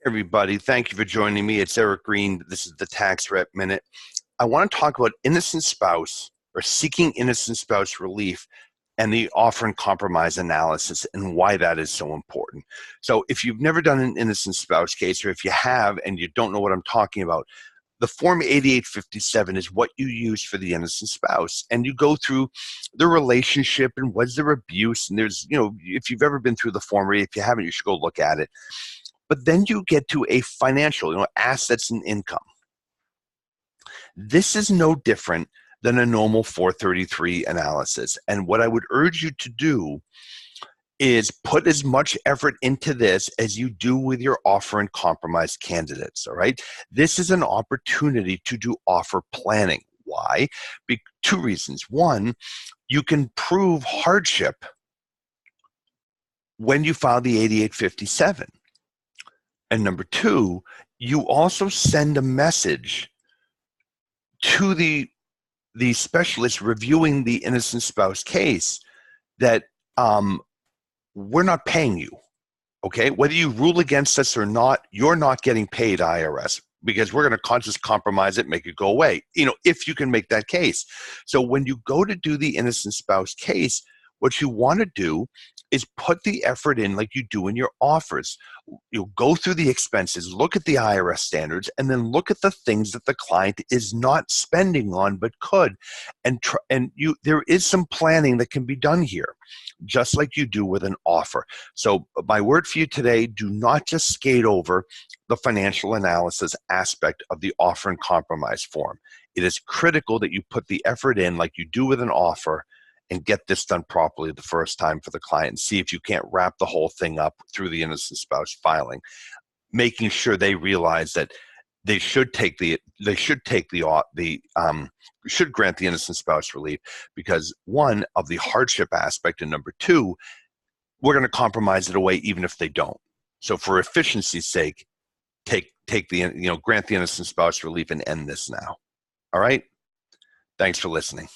Everybody, thank you for joining me. It's Eric Green. This is the Tax Rep Minute. I want to talk about innocent spouse or seeking innocent spouse relief and the offer and compromise analysis and why that is so important. So if you've never done an innocent spouse case, or if you have and you don't know what I'm talking about, the Form 8857 is what you use for the innocent spouse. And you go through the relationship and was there abuse? And there's, if you've ever been through the form, or if you haven't, you should go look at it. But then you get to a financial, assets and income. This is no different than a normal 433 analysis. And what I would urge you to do is put as much effort into this as you do with your offer and compromise candidates, all right? This is an opportunity to do offer planning. Why? Two reasons. One, you can prove hardship when you file the 8857. And number two, you also send a message to the specialist reviewing the innocent spouse case that we're not paying you, okay? Whether you rule against us or not, you're not getting paid, IRS, because we're going to just compromise it, make it go away, if you can make that case. So when you go to do the innocent spouse case, what you want to do is put the effort in like you do in your offers. You'll go through the expenses, look at the IRS standards, and then look at the things that the client is not spending on but could. There is some planning that can be done here, just like you do with an offer. So my word for you today, do not just skate over the financial analysis aspect of the offer and compromise form. It is critical that you put the effort in like you do with an offer and get this done properly the first time for the client, and see if you can't wrap the whole thing up through the innocent spouse filing, making sure they realize that they should grant the innocent spouse relief because one of the hardship aspect, and number two, we're going to compromise it away even if they don't. So for efficiency's sake, grant the innocent spouse relief and end this now. All right. Thanks for listening.